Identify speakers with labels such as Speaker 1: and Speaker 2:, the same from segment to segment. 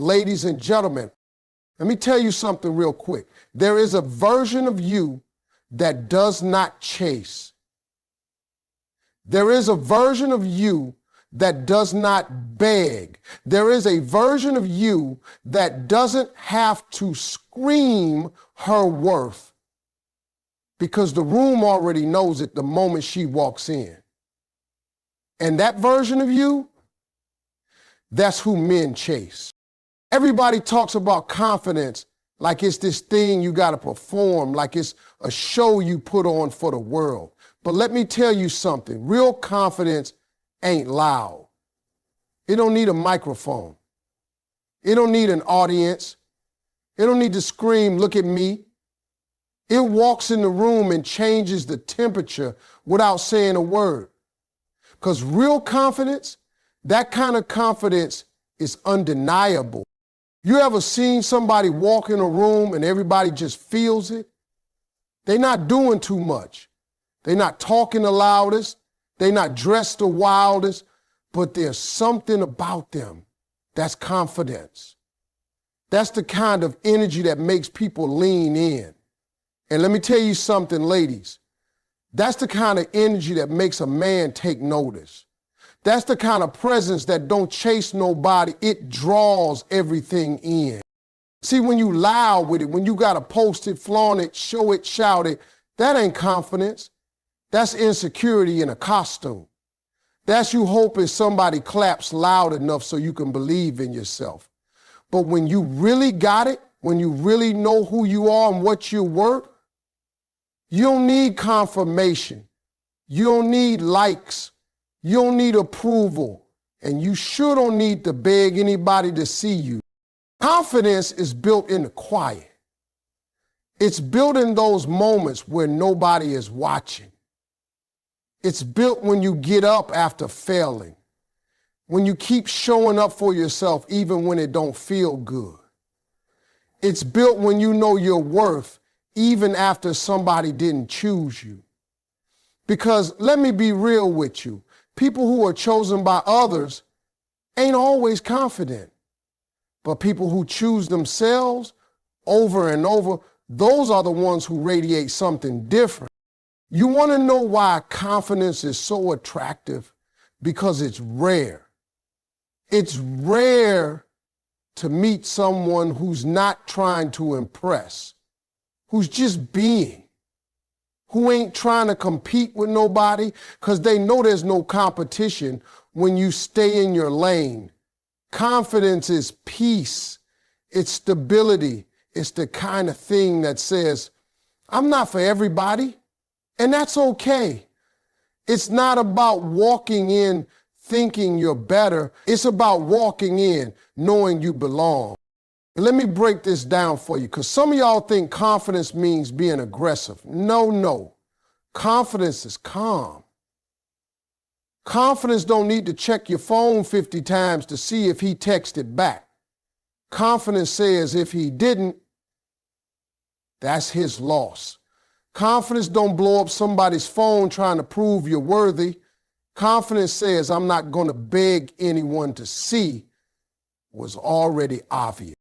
Speaker 1: ladies and gentlemen, let me tell you something real quick. There is a version of you that does not chase. There is a version of you that does not beg. There is a version of you that doesn't have to scream her worth because the room already knows it the moment she walks in. And that version of you, that's who men chase. Everybody talks about confidence like it's this thing you got to perform, like it's a show you put on for the world. But let me tell you something. Real confidence ain't loud. It don't need a microphone. It don't need an audience. It don't need to scream, look at me. It walks in the room and changes the temperature without saying a word. Because real confidence, that kind of confidence is undeniable. You ever seen somebody walk in a room and everybody just feels it? They're not doing too much. They're not talking the loudest. They're not dressed the wildest, but there's something about them that's confidence. That's the kind of energy that makes people lean in. And let me tell you something, ladies. That's the kind of energy that makes a man take notice. That's the kind of presence that don't chase nobody. It draws everything in. See, when you loud with it, when you got to post it, flaunt it, show it, shout it, that ain't confidence. That's insecurity in a costume. That's you hoping somebody claps loud enough so you can believe in yourself. But when you really got it, when you really know who you are and what you're worth, you don't need confirmation. You don't need likes. You don't need approval. And you sure don't need to beg anybody to see you. Confidence is built in the quiet. It's built in those moments where nobody is watching. It's built when you get up after failing, when you keep showing up for yourself even when it don't feel good. It's built when you know your worth even after somebody didn't choose you. Because let me be real with you, people who are chosen by others ain't always confident, but people who choose themselves over and over, those are the ones who radiate something different. You want to know why confidence is so attractive? Because it's rare. It's rare to meet someone who's not trying to impress, who's just being, who ain't trying to compete with nobody because they know there's no competition when you stay in your lane. Confidence is peace. It's stability. It's the kind of thing that says, I'm not for everybody. And that's okay. It's not about walking in thinking you're better. It's about walking in knowing you belong. Let me break this down for you, because some of y'all think confidence means being aggressive. No. Confidence is calm. Confidence don't need to check your phone 50 times to see if he texted back. Confidence says if he didn't, that's his loss. Confidence don't blow up somebody's phone trying to prove you're worthy. Confidence says I'm not going to beg anyone to see what's already obvious.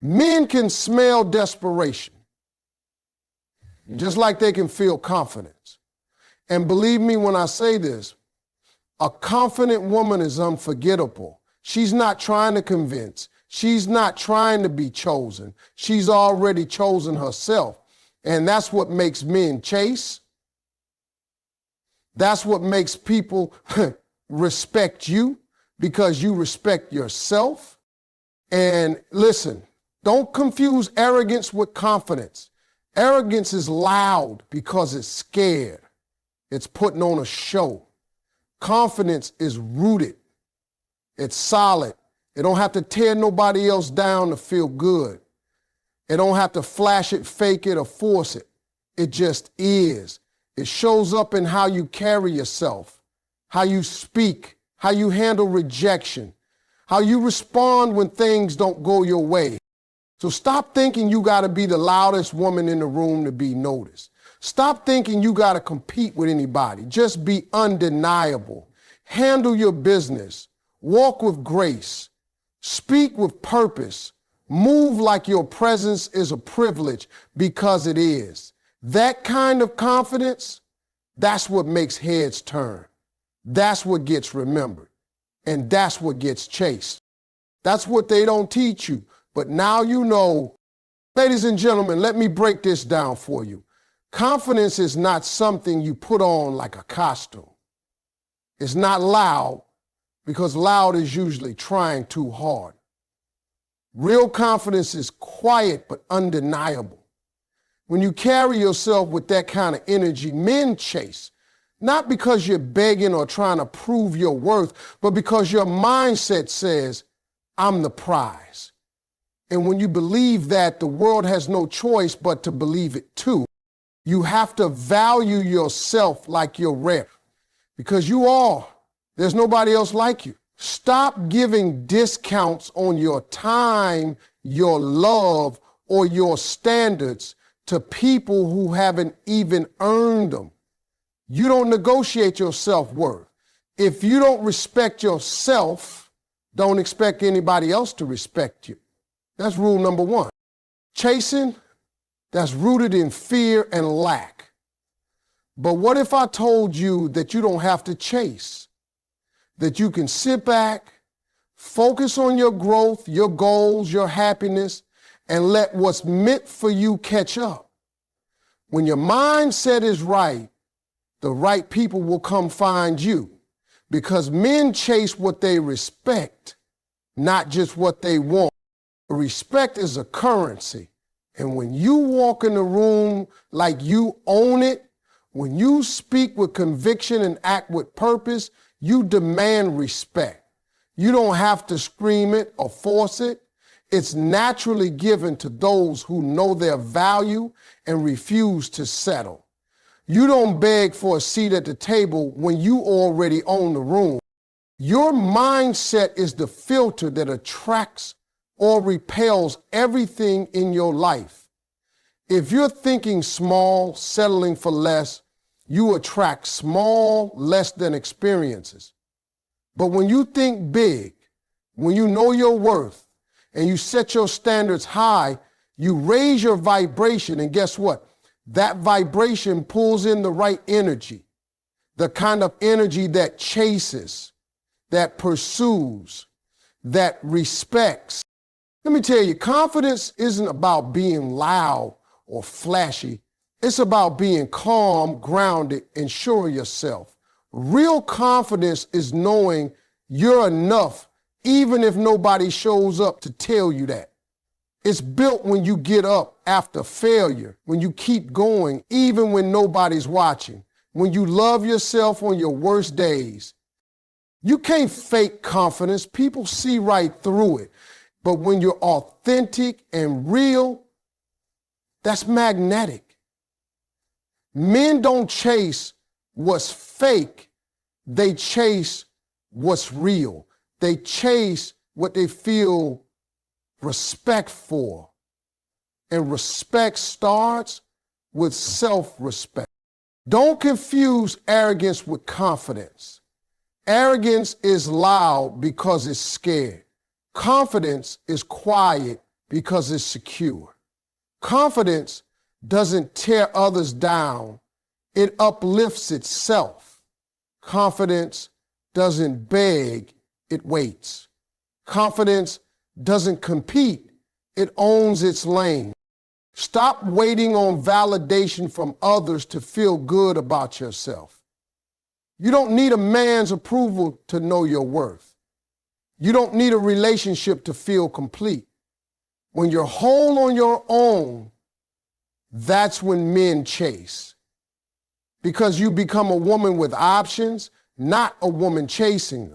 Speaker 1: Men can smell desperation, just like they can feel confidence. And believe me when I say this, a confident woman is unforgettable. She's not trying to convince. She's not trying to be chosen. She's already chosen herself. And that's what makes men chase. That's what makes people respect you, because you respect yourself. And listen, don't confuse arrogance with confidence. Arrogance is loud because it's scared. It's putting on a show. Confidence is rooted. It's solid. It don't have to tear nobody else down to feel good. It don't have to flash it, fake it, or force it. It just is. It shows up in how you carry yourself, how you speak, how you handle rejection, how you respond when things don't go your way. So stop thinking you got to be the loudest woman in the room to be noticed. Stop thinking you got to compete with anybody. Just be undeniable. Handle your business. Walk with grace. Speak with purpose. Move like your presence is a privilege, because it is. That kind of confidence, that's what makes heads turn. That's what gets remembered. And that's what gets chased. That's what they don't teach you. But now you know. Ladies and gentlemen, let me break this down for you. Confidence is not something you put on like a costume. It's not loud, because loud is usually trying too hard. Real confidence is quiet but undeniable. When you carry yourself with that kind of energy, men chase, not because you're begging or trying to prove your worth, but because your mindset says, I'm the prize. And when you believe that, the world has no choice but to believe it too. You have to value yourself like you're rare, because you are. There's nobody else like you. Stop giving discounts on your time, your love, or your standards to people who haven't even earned them. You don't negotiate your self-worth. If you don't respect yourself, don't expect anybody else to respect you. That's rule number one. Chasing, that's rooted in fear and lack. But what if I told you that you don't have to chase? That you can sit back, focus on your growth, your goals, your happiness, and let what's meant for you catch up. When your mindset is right, the right people will come find you, because men chase what they respect, not just what they want. Respect is a currency. And when you walk in the room like you own it, when you speak with conviction and act with purpose, you demand respect. You don't have to scream it or force it. It's naturally given to those who know their value and refuse to settle. You don't beg for a seat at the table when you already own the room. Your mindset is the filter that attracts or repels everything in your life. If you're thinking small, settling for less, you attract small, less than experiences. But when you think big, when you know your worth, and you set your standards high, you raise your vibration, and guess what? That vibration pulls in the right energy, the kind of energy that chases, that pursues, that respects. Let me tell you, confidence isn't about being loud or flashy. It's about being calm, grounded, and sure of yourself. Real confidence is knowing you're enough, even if nobody shows up to tell you that. It's built when you get up after failure, when you keep going, even when nobody's watching, when you love yourself on your worst days. You can't fake confidence. People see right through it. But when you're authentic and real, that's magnetic. Men don't chase what's fake. They chase what's real. They chase what they feel respect for. And respect starts with self-respect. Don't confuse arrogance with confidence. Arrogance is loud because it's scared. Confidence is quiet because it's secure. Confidence doesn't tear others down. It uplifts itself. Confidence doesn't beg, it waits. Confidence doesn't compete, it owns its lane. Stop waiting on validation from others to feel good about yourself. You don't need a man's approval to know your worth. You don't need a relationship to feel complete. When you're whole on your own, that's when men chase. Because you become a woman with options, not a woman chasing them.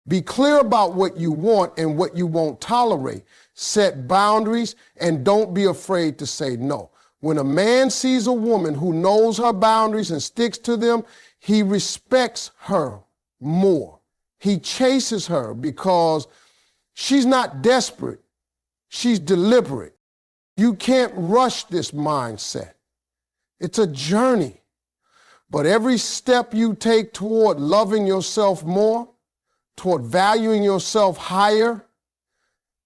Speaker 1: Be clear about what you want and what you won't tolerate. Set boundaries and don't be afraid to say no. When a man sees a woman who knows her boundaries and sticks to them, he respects her more. He chases her because she's not desperate. She's deliberate. You can't rush this mindset. It's a journey. But every step you take toward loving yourself more, toward valuing yourself higher,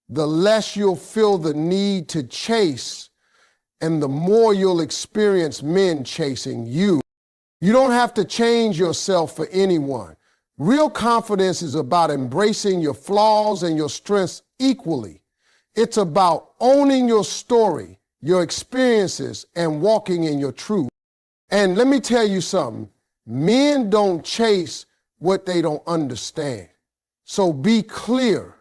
Speaker 1: the less you'll feel the need to chase, and the more you'll experience men chasing you. You don't have to change yourself for anyone. Real confidence is about embracing your flaws and your strengths equally. It's about owning your story, your experiences, and walking in your truth. And let me tell you something. Men don't chase what they don't understand. So be clear.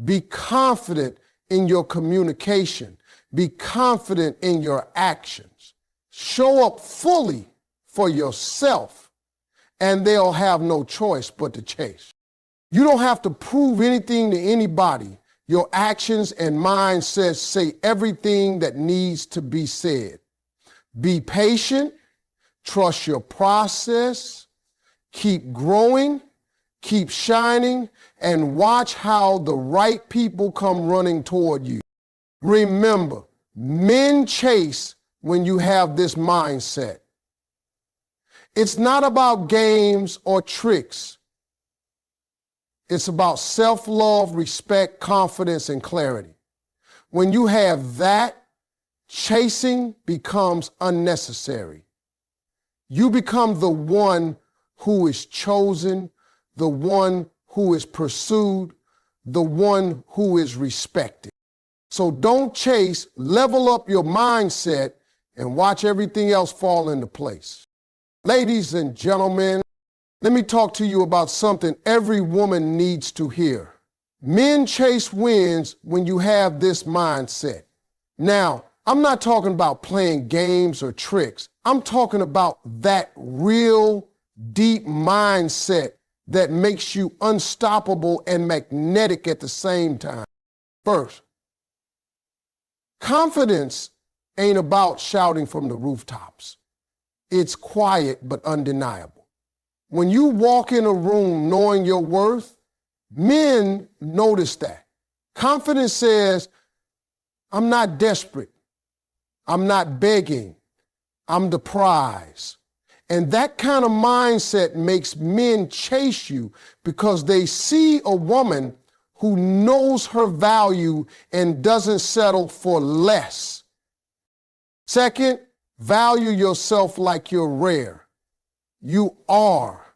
Speaker 1: Be confident in your communication. Be confident in your actions. Show up fully for yourself, and they'll have no choice but to chase. You don't have to prove anything to anybody. Your actions and mindsets say everything that needs to be said. Be patient, trust your process, keep growing, keep shining, and watch how the right people come running toward you. Remember, men chase when you have this mindset. It's not about games or tricks. It's about self-love, respect, confidence, and clarity. When you have that, chasing becomes unnecessary. You become the one who is chosen, the one who is pursued, the one who is respected. So don't chase, level up your mindset, and watch everything else fall into place. Ladies and gentlemen, let me talk to you about something every woman needs to hear. Men chase wins when you have this mindset. Now, I'm not talking about playing games or tricks. I'm talking about that real deep mindset that makes you unstoppable and magnetic at the same time. First, confidence ain't about shouting from the rooftops. It's quiet but undeniable. When you walk in a room knowing your worth, men notice that. Confidence says, I'm not desperate. I'm not begging. I'm the prize. And that kind of mindset makes men chase you because they see a woman who knows her value and doesn't settle for less. Second, value yourself like you're rare. You are.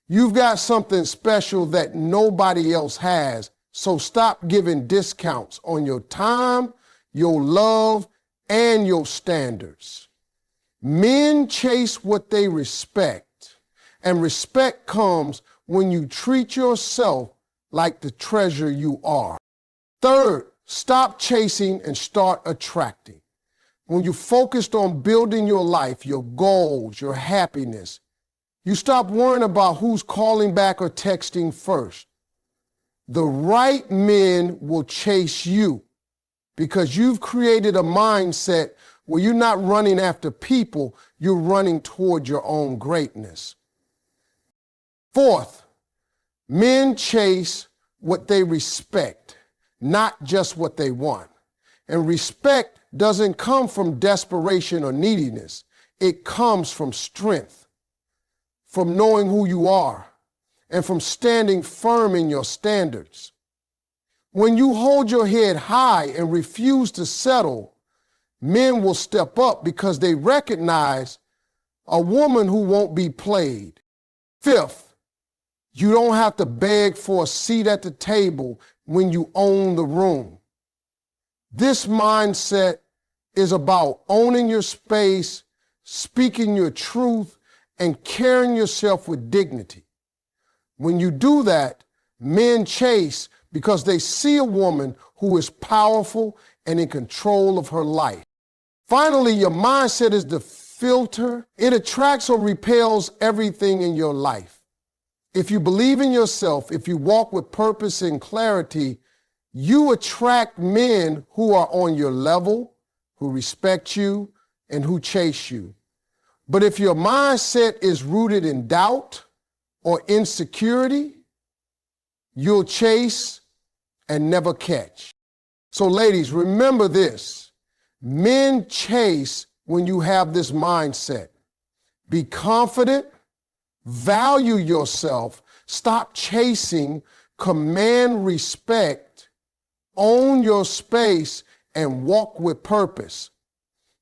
Speaker 1: You've got something special that nobody else has, so stop giving discounts on your time, your love, and your standards. Men chase what they respect, and respect comes when you treat yourself like the treasure you are. Third, stop chasing and start attracting. When you're focused on building your life, your goals, your happiness, you stop worrying about who's calling back or texting first. The right men will chase you because you've created a mindset where you're not running after people, you're running toward your own greatness. Fourth, men chase what they respect, not just what they want. And respect doesn't come from desperation or neediness. It comes from strength, from knowing who you are, and from standing firm in your standards. When you hold your head high and refuse to settle, men will step up because they recognize a woman who won't be played. Fifth, you don't have to beg for a seat at the table when you own the room. This mindset is about owning your space, speaking your truth, and carrying yourself with dignity. When you do that, men chase because they see a woman who is powerful and in control of her life. Finally, your mindset is the filter. It attracts or repels everything in your life. If you believe in yourself, if you walk with purpose and clarity, you attract men who are on your level, who respect you, and who chase you. But if your mindset is rooted in doubt or insecurity, you'll chase and never catch. So ladies, remember this. Men chase when you have this mindset. Be confident, value yourself, stop chasing, command respect, Own your space and walk with purpose.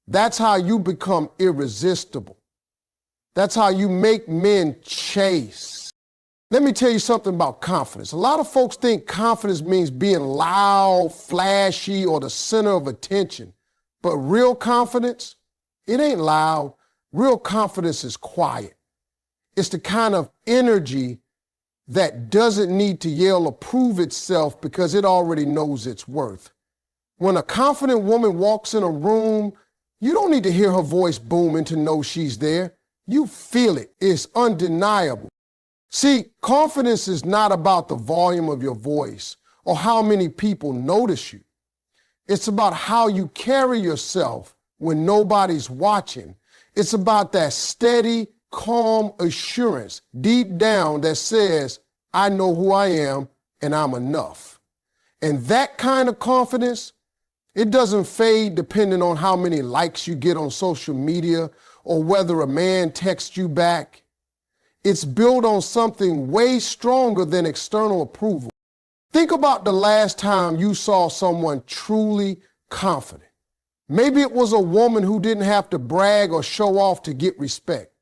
Speaker 1: That's how you become irresistible. That's how you make men chase. Let me tell you something about confidence. A lot of folks think confidence means being loud, flashy, or the center of attention. But real confidence, it ain't loud. Real confidence is quiet. It's the kind of energy that doesn't need to yell or prove itself because it already knows its worth. When a confident woman walks in a room, you don't need to hear her voice booming to know she's there. You feel it. It's undeniable. See, confidence is not about the volume of your voice or how many people notice you. It's about how you carry yourself when nobody's watching. It's about that steady, calm assurance deep down that says, I know who I am and I'm enough. And that kind of confidence, it doesn't fade depending on how many likes you get on social media or whether a man texts you back. It's built on something way stronger than external approval. Think about the last time you saw someone truly confident. Maybe it was a woman who didn't have to brag or show off to get respect.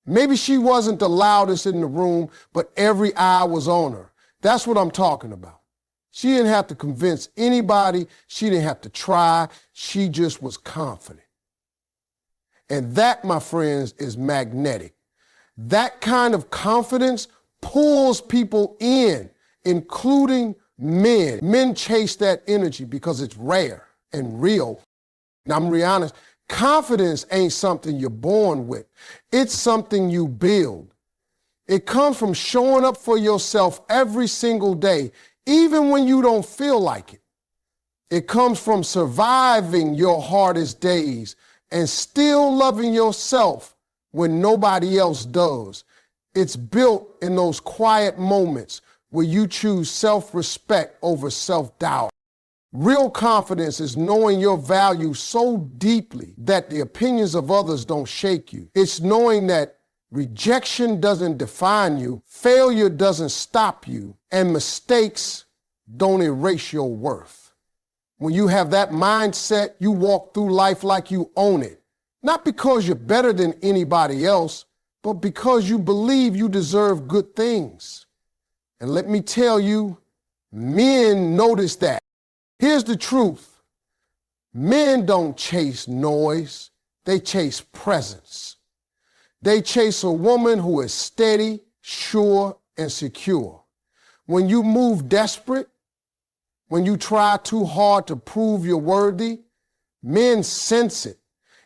Speaker 1: Maybe she wasn't the loudest in the room, but every eye was on her. That's what I'm talking about. She didn't have to convince anybody. She didn't have to try. She just was confident. And that, my friends, is magnetic. That kind of confidence pulls people in, including men. Men chase that energy because it's rare and real. Now, I'm gonna be honest, confidence ain't something you're born with. It's something you build. It comes from showing up for yourself every single day, even when you don't feel like it. It comes from surviving your hardest days and still loving yourself when nobody else does. It's built in those quiet moments where you choose self-respect over self-doubt. Real confidence is knowing your value so deeply that the opinions of others don't shake you. It's knowing that rejection doesn't define you, failure doesn't stop you, and mistakes don't erase your worth. When you have that mindset, you walk through life like you own it. Not because you're better than anybody else, but because you believe you deserve good things. And let me tell you, men notice that. Here's the truth. Men don't chase noise. They chase presence. They chase a woman who is steady, sure, and secure. When you move desperate, when you try too hard to prove you're worthy, men sense it.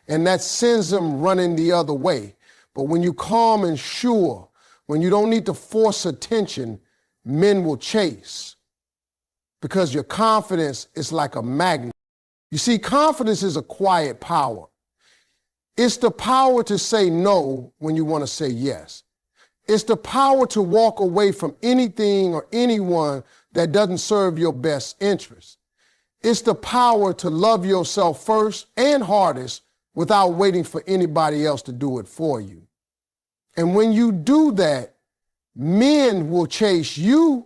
Speaker 1: And that sends them running the other way. But when you're calm and sure, when you don't need to force attention, men will chase. Because your confidence is like a magnet. You see, confidence is a quiet power. It's the power to say no when you want to say yes. It's the power to walk away from anything or anyone that doesn't serve your best interest. It's the power to love yourself first and hardest without waiting for anybody else to do it for you. And when you do that, men will chase you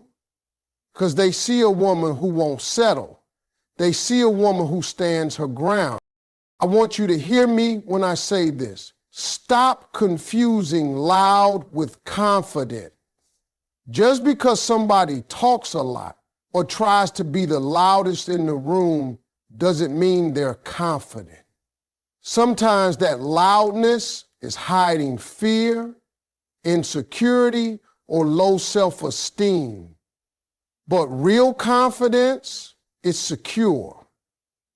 Speaker 1: because they see a woman who won't settle. They see a woman who stands her ground. I want you to hear me when I say this. Stop confusing loud with confident. Just because somebody talks a lot or tries to be the loudest in the room doesn't mean they're confident. Sometimes that loudness is hiding fear, insecurity, or low self-esteem. But real confidence is secure.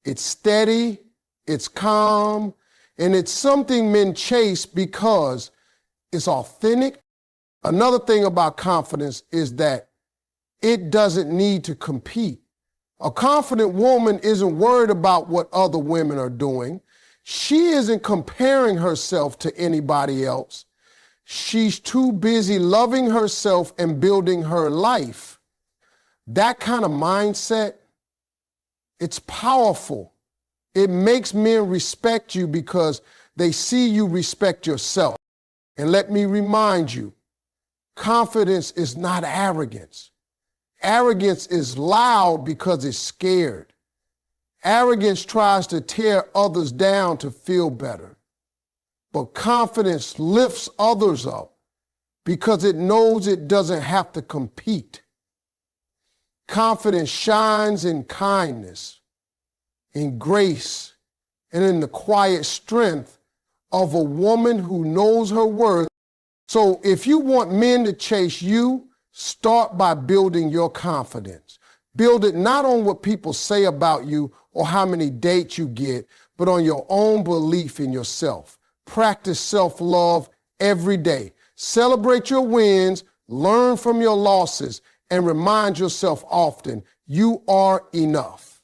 Speaker 1: It's steady, it's calm, and it's something men chase because it's authentic. Another thing about confidence is that it doesn't need to compete. A confident woman isn't worried about what other women are doing. She isn't comparing herself to anybody else. She's too busy loving herself and building her life. That kind of mindset, it's powerful. It makes men respect you because they see you respect yourself. And let me remind you, confidence is not arrogance. Arrogance is loud because it's scared. Arrogance tries to tear others down to feel better. But confidence lifts others up because it knows it doesn't have to compete. Confidence shines in kindness, in grace, and in the quiet strength of a woman who knows her worth. So if you want men to chase you, start by building your confidence. Build it not on what people say about you or how many dates you get, but on your own belief in yourself. Practice self-love every day. Celebrate your wins, learn from your losses, and remind yourself often, you are enough.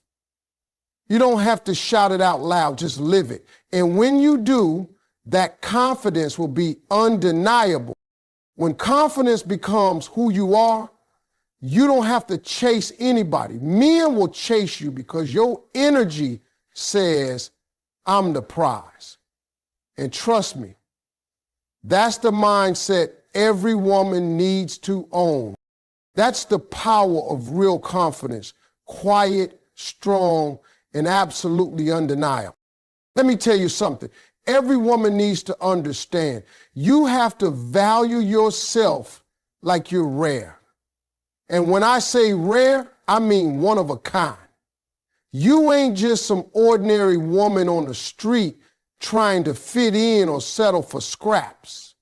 Speaker 1: You don't have to shout it out loud, just live it. And when you do, that confidence will be undeniable. When confidence becomes who you are, you don't have to chase anybody. Men will chase you because your energy says, I'm the prize. And trust me, that's the mindset every woman needs to own. That's the power of real confidence, quiet, strong, and absolutely undeniable. Let me tell you something. Every woman needs to understand you have to value yourself like you're rare. And when I say rare, I mean one of a kind. You ain't just some ordinary woman on the street trying to fit in or settle for scraps.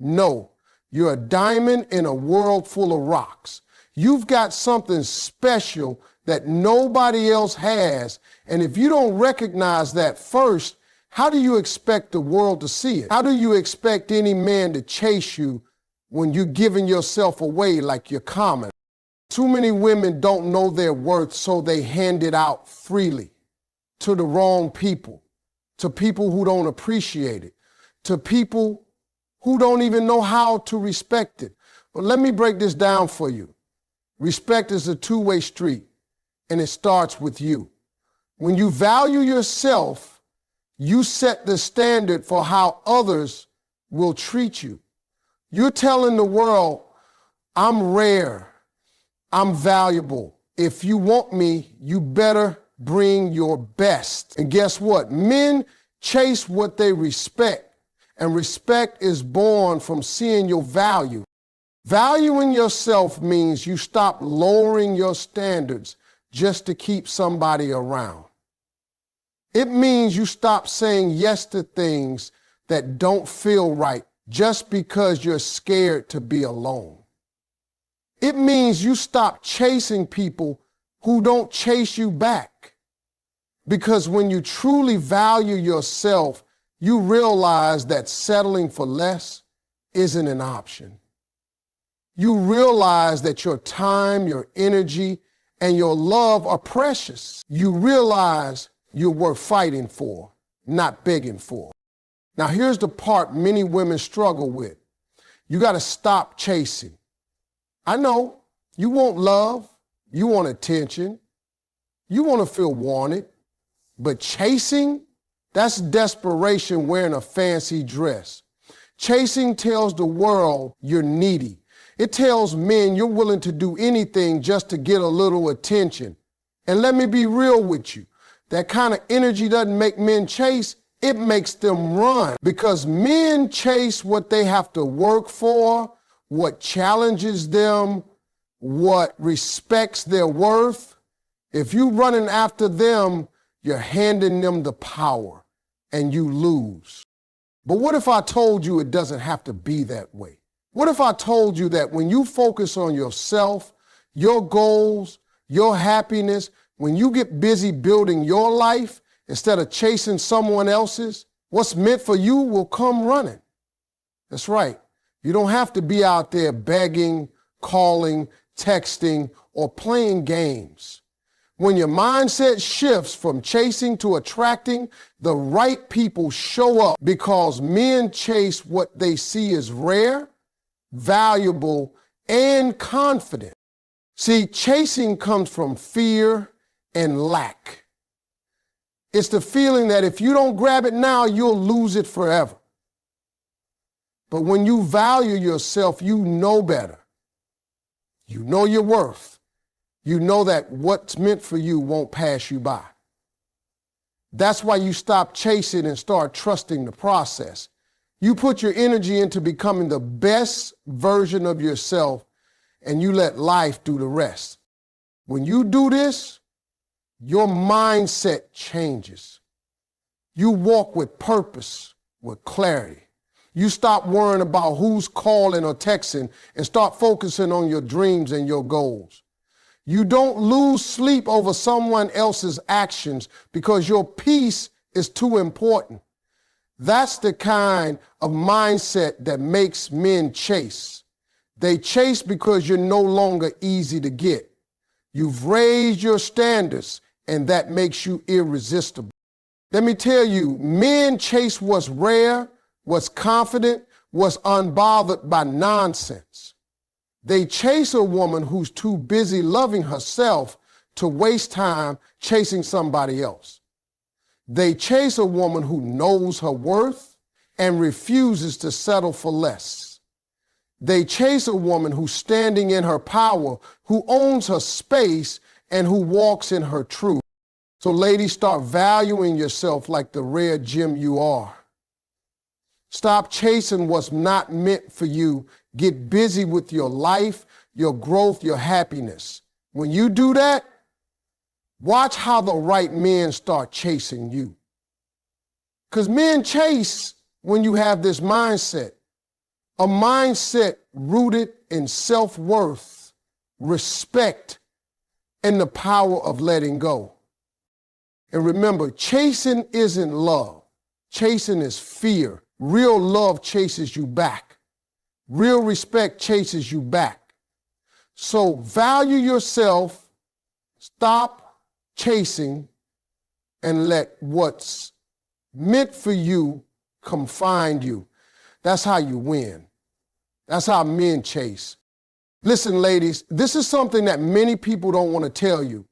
Speaker 1: No, you're a diamond in a world full of rocks. You've got something special that nobody else has. And if you don't recognize that first, how do you expect the world to see it? How do you expect any man to chase you when you're giving yourself away like you're common? Too many women don't know their worth, so they hand it out freely to the wrong people, to people who don't appreciate it, to people who don't even know how to respect it. But let me break this down for you. Respect is a two-way street, and it starts with you. When you value yourself, you set the standard for how others will treat you. You're telling the world, I'm rare, I'm valuable. If you want me, you better bring your best. And guess what? Men chase what they respect, and respect is born from seeing your value. Valuing yourself means you stop lowering your standards just to keep somebody around. It means you stop saying yes to things that don't feel right just because you're scared to be alone. It means you stop chasing people who don't chase you back. Because when you truly value yourself, you realize that settling for less isn't an option. You realize that your time, your energy, and your love are precious. You realize you're worth fighting for, not begging for. Now, here's the part many women struggle with. You got to stop chasing. I know you want love, you want attention, you want to feel wanted, but chasing, that's desperation wearing a fancy dress. Chasing tells the world you're needy. It tells men you're willing to do anything just to get a little attention. And let me be real with you. That kind of energy doesn't make men chase, it makes them run. Because men chase what they have to work for, what challenges them, what respects their worth. If you're running after them, you're handing them the power and you lose. But what if I told you it doesn't have to be that way? What if I told you that when you focus on yourself, your goals, your happiness, when you get busy building your life instead of chasing someone else's, what's meant for you will come running. That's right. You don't have to be out there begging, calling, texting, or playing games. When your mindset shifts from chasing to attracting, the right people show up because men chase what they see as rare, valuable, and confident. See, chasing comes from fear and lack. It's the feeling that if you don't grab it now, you'll lose it forever. But when you value yourself, you know better. You know your worth. You know that what's meant for you won't pass you by. That's why you stop chasing and start trusting the process. You put your energy into becoming the best version of yourself, and you let life do the rest. When you do this, your mindset changes. You walk with purpose, with clarity. You stop worrying about who's calling or texting and start focusing on your dreams and your goals. You don't lose sleep over someone else's actions because your peace is too important. That's the kind of mindset that makes men chase. They chase because you're no longer easy to get. You've raised your standards, and that makes you irresistible. Let me tell you, men chase what's rare, what's confident, what's unbothered by nonsense. They chase a woman who's too busy loving herself to waste time chasing somebody else. They chase a woman who knows her worth and refuses to settle for less. They chase a woman who's standing in her power, who owns her space, and who walks in her truth. So ladies, start valuing yourself like the rare gem you are. Stop chasing what's not meant for you. Get busy with your life, your growth, your happiness. When you do that, watch how the right men start chasing you. Because men chase when you have this mindset, a mindset rooted in self-worth, respect, and the power of letting go. And remember, chasing isn't love. Chasing is fear. Real love chases you back. Real respect chases you back. So value yourself, stop chasing, and let what's meant for you come find you. That's how you win. That's how men chase. Listen, ladies, this is something that many people don't want to tell you,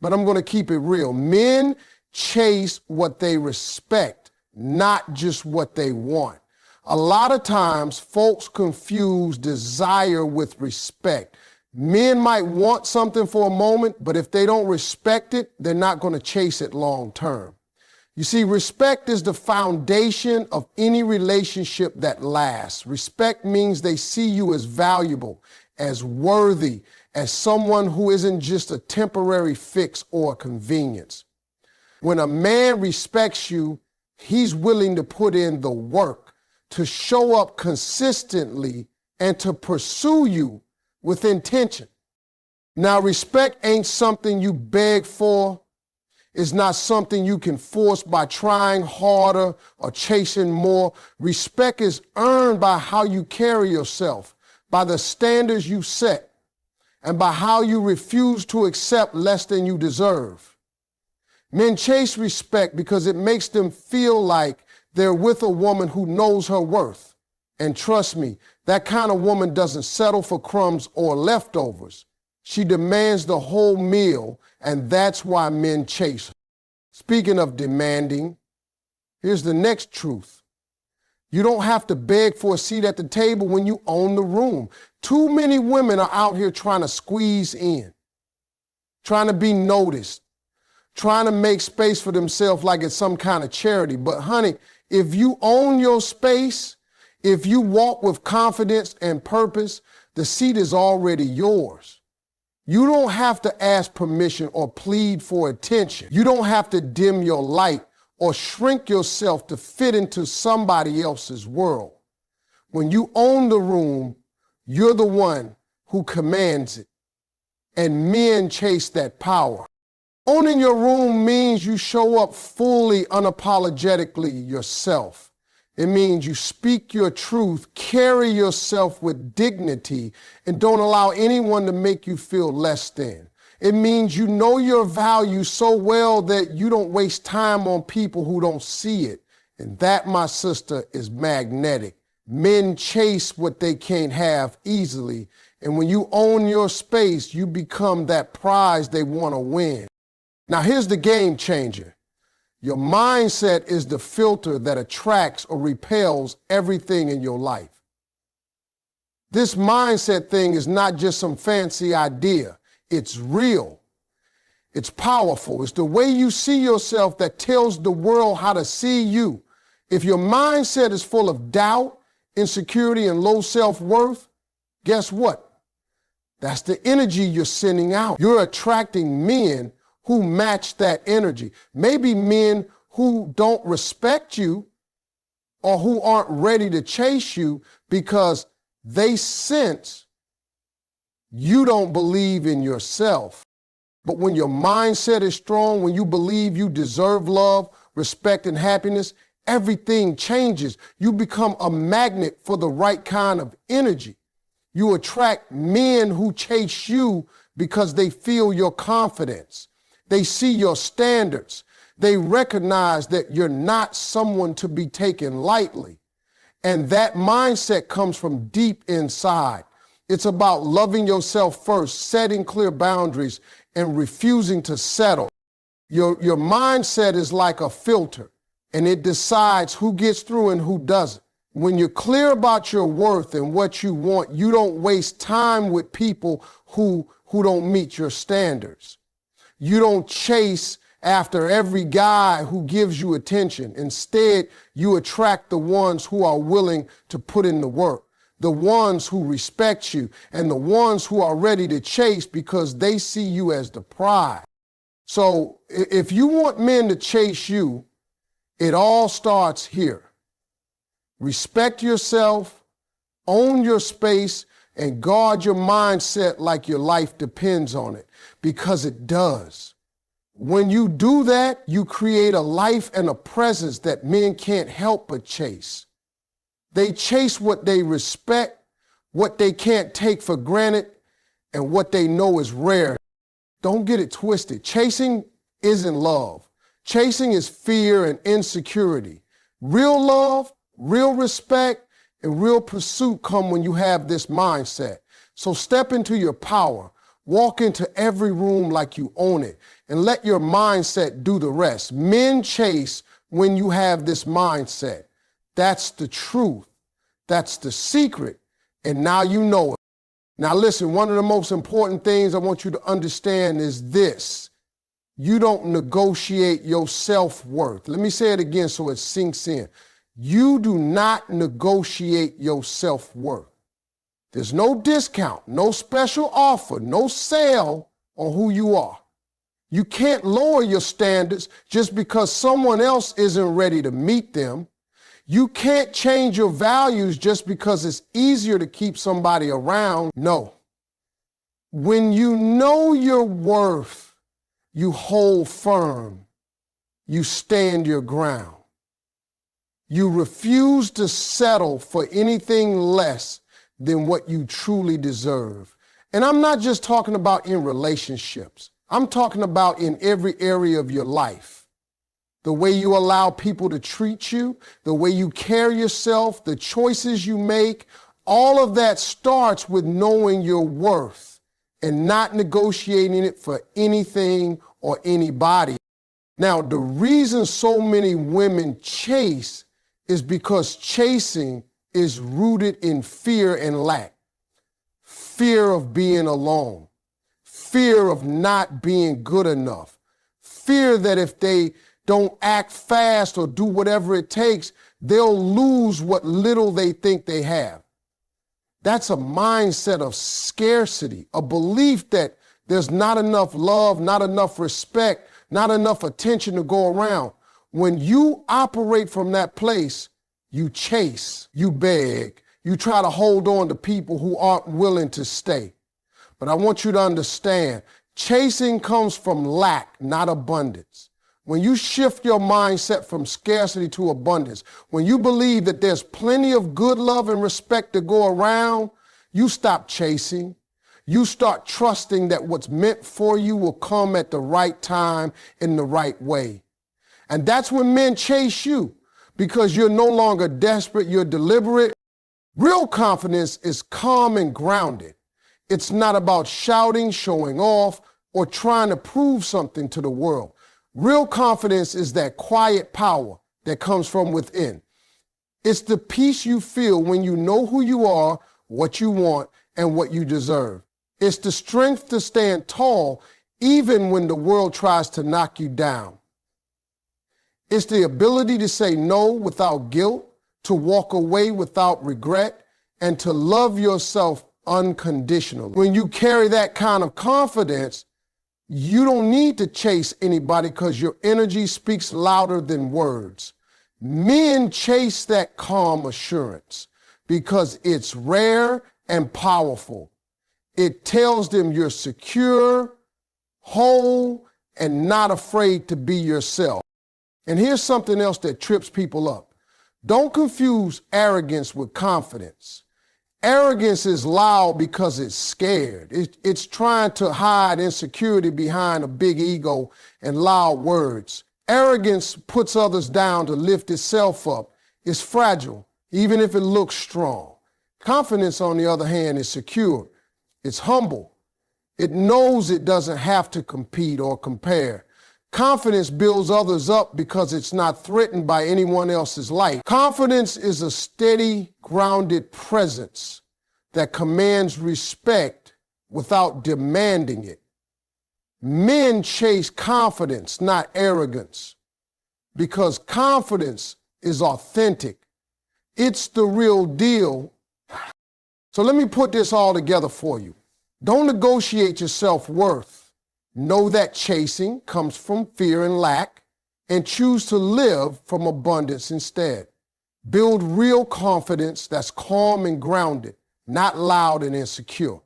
Speaker 1: but I'm going to keep it real. Men chase what they respect, not just what they want. A lot of times, folks confuse desire with respect. Men might want something for a moment, but if they don't respect it, they're not going to chase it long term. You see, respect is the foundation of any relationship that lasts. Respect means they see you as valuable, as worthy, as someone who isn't just a temporary fix or a convenience. When a man respects you, he's willing to put in the work, to show up consistently, and to pursue you with intention. Now, respect ain't something you beg for. It's not something you can force by trying harder or chasing more. Respect is earned by how you carry yourself, by the standards you set, and by how you refuse to accept less than you deserve. Men chase respect because it makes them feel like they're with a woman who knows her worth. And trust me, that kind of woman doesn't settle for crumbs or leftovers. She demands the whole meal, and that's why men chase her. Speaking of demanding, here's the next truth. You don't have to beg for a seat at the table when you own the room. Too many women are out here trying to squeeze in, trying to be noticed, trying to make space for themselves like it's some kind of charity. But honey, if you own your space, if you walk with confidence and purpose, the seat is already yours. You don't have to ask permission or plead for attention. You don't have to dim your light or shrink yourself to fit into somebody else's world. When you own the room, you're the one who commands it. And men chase that power. Owning your room means you show up fully, unapologetically yourself. It means you speak your truth, carry yourself with dignity, and don't allow anyone to make you feel less than. It means you know your value so well that you don't waste time on people who don't see it. And that, my sister, is magnetic. Men chase what they can't have easily. And when you own your space, you become that prize they want to win. Now, here's the game changer. Your mindset is the filter that attracts or repels everything in your life. This mindset thing is not just some fancy idea. It's real. It's powerful. It's the way you see yourself that tells the world how to see you. If your mindset is full of doubt, insecurity, and low self-worth, guess what? That's the energy you're sending out. You're attracting men who match that energy. Maybe men who don't respect you or who aren't ready to chase you because they sense you don't believe in yourself. But when your mindset is strong, when you believe you deserve love, respect, and happiness, everything changes. You become a magnet for the right kind of energy. You attract men who chase you because they feel your confidence. They see your standards. They recognize that you're not someone to be taken lightly. And that mindset comes from deep inside. It's about loving yourself first, setting clear boundaries, and refusing to settle. Your mindset is like a filter, and it decides who gets through and who doesn't. When you're clear about your worth and what you want, you don't waste time with people who don't meet your standards. You don't chase after every guy who gives you attention. Instead, you attract the ones who are willing to put in the work, the ones who respect you, and the ones who are ready to chase because they see you as the prize. So if you want men to chase you, it all starts here. Respect yourself, own your space, and guard your mindset like your life depends on it, because it does. When you do that, you create a life and a presence that men can't help but chase. They chase what they respect, what they can't take for granted, and what they know is rare. Don't get it twisted. Chasing isn't love. Chasing is fear and insecurity. Real love, real respect, and real pursuit come when you have this mindset. So step into your power. Walk into every room like you own it, and let your mindset do the rest. Men chase when you have this mindset. That's the truth. That's the secret. And now you know it. Now listen, one of the most important things I want you to understand is this. You don't negotiate your self-worth. Let me say it again so it sinks in. You do not negotiate your self-worth. There's no discount, no special offer, no sale on who you are. You can't lower your standards just because someone else isn't ready to meet them. You can't change your values just because it's easier to keep somebody around. No. When you know your worth, you hold firm. You stand your ground. You refuse to settle for anything less than what you truly deserve. And I'm not just talking about in relationships. I'm talking about in every area of your life. The way you allow people to treat you, the way you carry yourself, the choices you make, all of that starts with knowing your worth and not negotiating it for anything or anybody. Now, the reason so many women chase is because chasing is rooted in fear and lack. Fear of being alone. Fear of not being good enough. Fear that if they don't act fast or do whatever it takes, they'll lose what little they think they have. That's a mindset of scarcity, a belief that there's not enough love, not enough respect, not enough attention to go around. When you operate from that place, you chase, you beg, you try to hold on to people who aren't willing to stay. But I want you to understand, chasing comes from lack, not abundance. When you shift your mindset from scarcity to abundance, when you believe that there's plenty of good love and respect to go around, you stop chasing. You start trusting that what's meant for you will come at the right time in the right way. And that's when men chase you, because you're no longer desperate, you're deliberate. Real confidence is calm and grounded. It's not about shouting, showing off, or trying to prove something to the world. Real confidence is that quiet power that comes from within. It's the peace you feel when you know who you are, what you want, and what you deserve. It's the strength to stand tall even when the world tries to knock you down. It's the ability to say no without guilt, to walk away without regret, and to love yourself unconditionally. When you carry that kind of confidence, you don't need to chase anybody because your energy speaks louder than words. Men chase that calm assurance because it's rare and powerful. It tells them you're secure, whole, and not afraid to be yourself. And here's something else that trips people up. Don't confuse arrogance with confidence. Arrogance is loud because it's scared. It's trying to hide insecurity behind a big ego and loud words. Arrogance puts others down to lift itself up. It's fragile, even if it looks strong. Confidence, on the other hand, is secure. It's humble. It knows it doesn't have to compete or compare. Confidence builds others up because it's not threatened by anyone else's light. Confidence is a steady, grounded presence that commands respect without demanding it. Men chase confidence, not arrogance, because confidence is authentic. It's the real deal. So let me put this all together for you. Don't negotiate your self-worth. Know that chasing comes from fear and lack, and choose to live from abundance instead. Build real confidence that's calm and grounded, not loud and insecure.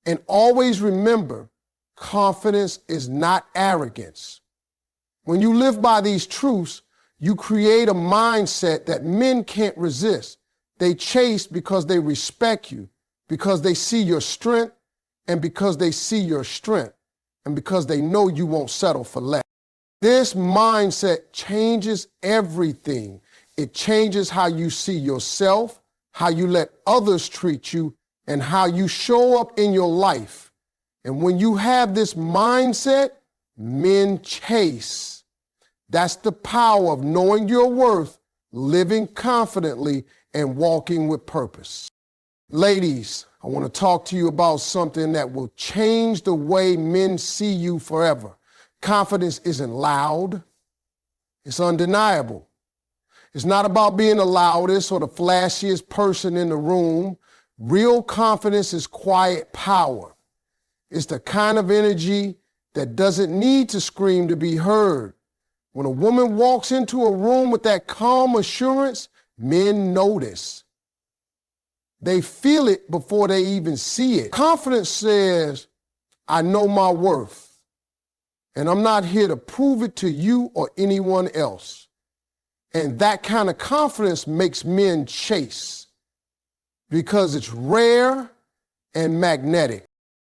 Speaker 1: And always remember, confidence is not arrogance. When you live by these truths, you create a mindset that men can't resist. They chase because they respect you, because they see your strength, and because they see your strength, and because they know you won't settle for less. This mindset changes everything. It changes how you see yourself, how you let others treat you, and how you show up in your life. And when you have this mindset, men chase. That's the power of knowing your worth, living confidently, and walking with purpose. Ladies, I want to talk to you about something that will change the way men see you forever. Confidence isn't loud. It's undeniable. It's not about being the loudest or the flashiest person in the room. Real confidence is quiet power. It's the kind of energy that doesn't need to scream to be heard. When a woman walks into a room with that calm assurance, men notice. They feel it before they even see it. Confidence says, I know my worth, and I'm not here to prove it to you or anyone else. And that kind of confidence makes men chase because it's rare and magnetic.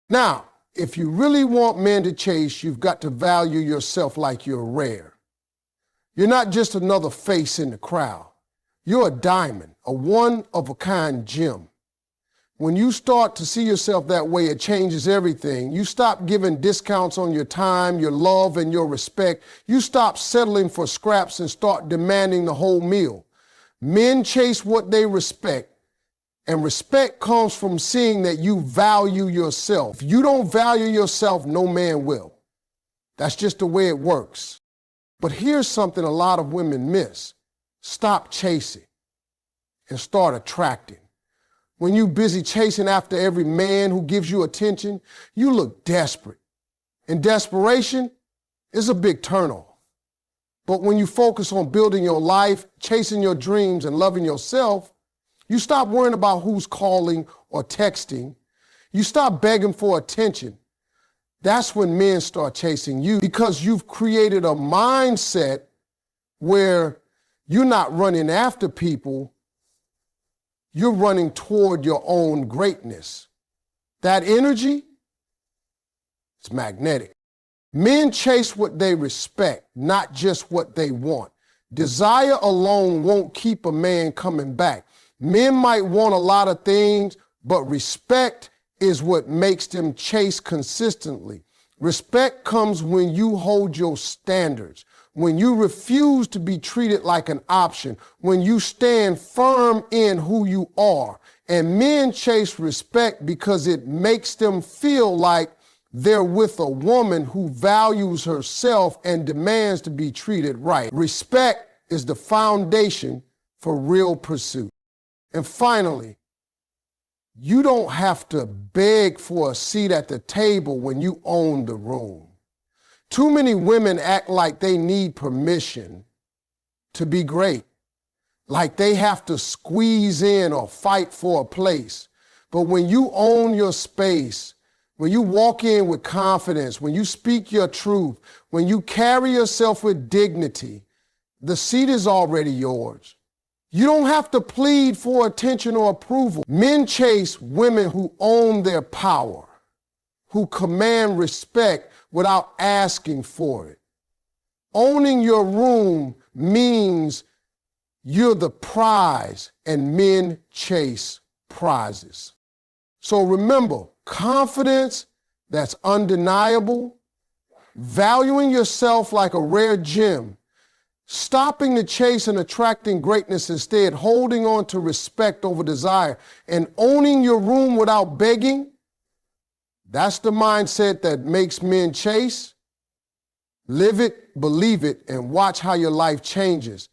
Speaker 1: Now, if you really want men to chase, you've got to value yourself like you're rare. You're not just another face in the crowd. You're a diamond, a one-of-a-kind gem. When you start to see yourself that way, it changes everything. You stop giving discounts on your time, your love, and your respect. You stop settling for scraps and start demanding the whole meal. Men chase what they respect, and respect comes from seeing that you value yourself. If you don't value yourself, no man will. That's just the way it works. But here's something a lot of women miss. Stop chasing and start attracting. When you're busy chasing after every man who gives you attention, you look desperate. And desperation is a big turnoff. But when you focus on building your life, chasing your dreams, and loving yourself, you stop worrying about who's calling or texting. You stop begging for attention. That's when men start chasing you, because you've created a mindset where you're not running after people, you're running toward your own greatness. That energy, it's magnetic. Men chase what they respect, not just what they want. Desire alone won't keep a man coming back. Men might want a lot of things, but respect is what makes them chase consistently. Respect comes when you hold your standards, when you refuse to be treated like an option, when you stand firm in who you are, And men chase respect because it makes them feel like they're with a woman who values herself and demands to be treated right. Respect is the foundation for real pursuit. And finally, you don't have to beg for a seat at the table when you own the room. Too many women act like they need permission to be great, like they have to squeeze in or fight for a place. But when you own your space, when you walk in with confidence, when you speak your truth, when you carry yourself with dignity, the seat is already yours. You don't have to plead for attention or approval. Men chase women who own their power, who command respect without asking for it. Owning your room means you're the prize, and men chase prizes. So remember, confidence that's undeniable, valuing yourself like a rare gem, stopping the chase and attracting greatness instead, holding on to respect over desire, and owning your room without begging, that's the mindset that makes men chase. Live it, believe it, and watch how your life changes.